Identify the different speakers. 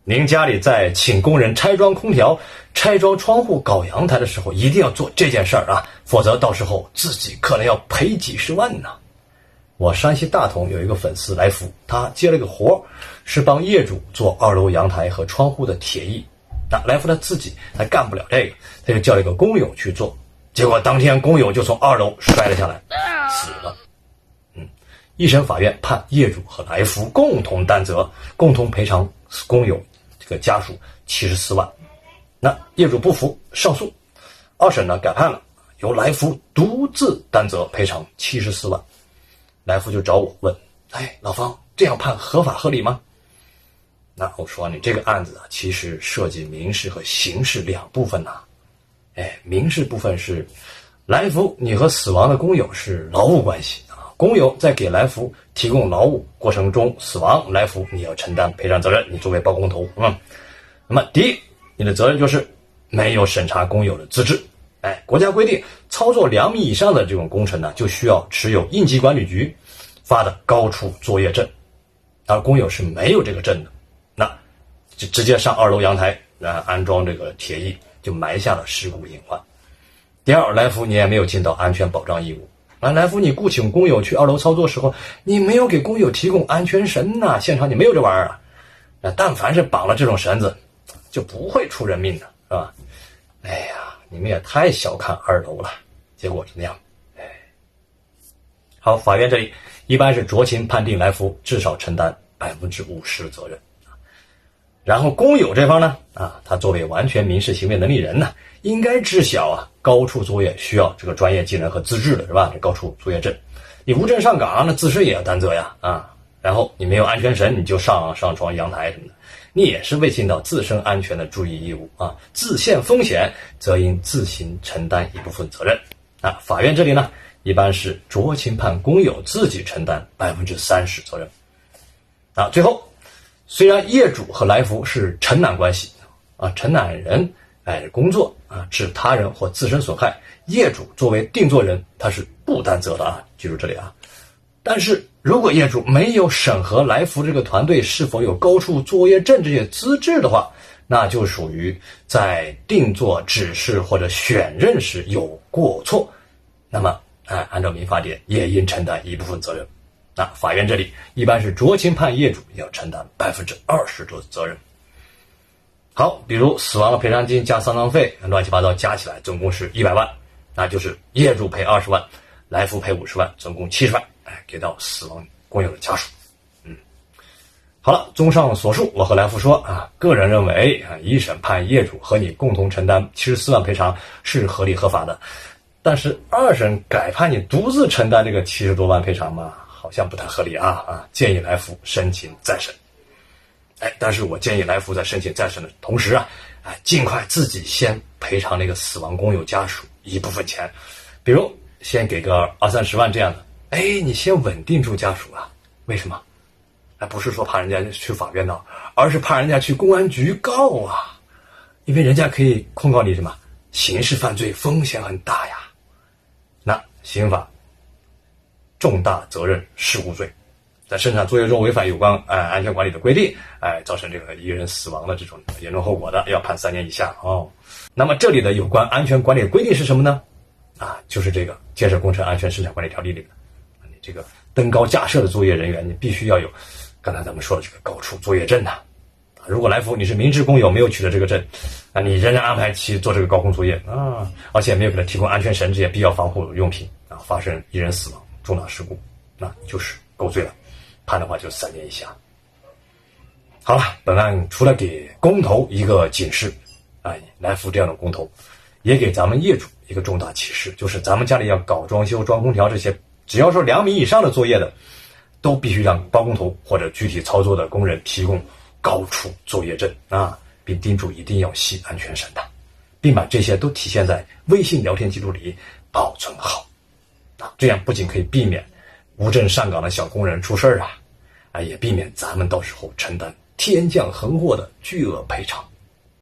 Speaker 1: 您家里在请工人拆装空调、拆装窗户、搞阳台的时候，一定要做这件事儿啊，否则到时候自己可能要赔几十万呢。我山西大同有一个粉丝来福，他接了个活，是帮业主做2楼阳台和窗户的铁艺。那来福他自己他干不了这个，他就叫了一个工友去做，结果当天工友就从2楼摔了下来，死了。一审法院判业主和来福共同担责，共同赔偿工友这个家属74万。那业主不服上诉，2审呢改判了，由来福独自担责赔偿74万。来福就找我问，老方，这样判合法合理吗？那我说，你这个案子啊，其实涉及民事和刑事2部分呐。民事部分是来福你和死亡的工友是劳务关系，工友在给来福提供劳务过程中死亡，来福你要承担赔偿责任，你作为包工头。那么第一，你的责任就是没有审查工友的资质。国家规定操作2米以上的这种工程呢，就需要持有应急管理局发的高处作业证，而工友是没有这个证的，那就直接上2楼阳台安装这个铁艺，就埋下了事故隐患。第二，来福你也没有尽到安全保障义务。来福你雇请工友去2楼操作时候，你没有给工友提供安全绳呐，现场你没有这玩意儿啊。但凡是绑了这种绳子，就不会出人命的，是吧？你们也太小看2楼了，结果是那样。好，法院这里一般是酌情判定来福至少承担50%责任。然后工友这方呢，他作为完全民事行为能力人呢，应该知晓高处作业需要这个专业技能和资质的，是吧？这高处作业证，你无证上岗，那自身也要担责呀然后你没有安全绳，你就上床阳台什么的，你也是未尽到自身安全的注意义务自陷风险，则应自行承担一部分责任。法院这里呢，一般是酌情判工友自己承担30%责任。最后，虽然业主和来福是承揽关系承揽人工作致他人或自身损害，业主作为定作人他是不担责的记住这里但是如果业主没有审核来福这个团队是否有高处作业证这些资质的话，那就属于在定作指示或者选任时有过错，那么按照民法典也应承担一部分责任。法院这里一般是酌情判业主要承担20%的责任。好，比如死亡的赔偿金加丧葬费乱七八糟加起来总共是100万，那就是业主赔20万，来福赔50万，总共70万，给到死亡工友的家属。好了，综上所述，我和来福说个人认为一审判业主和你共同承担74万赔偿是合理合法的，但是2审改判你独自承担这个70多万赔偿嘛，好像不太合理建议来福申请再审。但是我建议来福在申请再审的同时尽快自己先赔偿那个死亡工友家属一部分钱，比如先给个20-30万这样的，你先稳定住家属为什么？不是说怕人家去法院闹，而是怕人家去公安局告因为人家可以控告你什么刑事犯罪，风险很大呀。那刑法重大责任事故罪，在生产作业中违反有关安全管理的规定，造成这个一人死亡的这种严重后果的，要判3年以下那么这里的有关安全管理的规定是什么呢？就是这个建设工程安全生产管理条例里面，你这个登高架设的作业人员，你必须要有刚才咱们说的这个高处作业证如果来福你是明知工友没有取得这个证，你仍然安排其做这个高空作业而且没有给他提供安全绳这些必要防护用品发生一人死亡重大事故，那就是构罪了，判的话就3年以下。好了，本案除了给工头一个警示来福这样的工头，也给咱们业主一个重大启示，就是咱们家里要搞装修装空调这些，只要说2米以上的作业的，都必须让包工头或者具体操作的工人提供高处作业证并叮嘱一定要系安全绳的，并把这些都体现在微信聊天记录里保存好这样不仅可以避免无证上岗的小工人出事也避免咱们到时候承担天降横祸的巨额赔偿。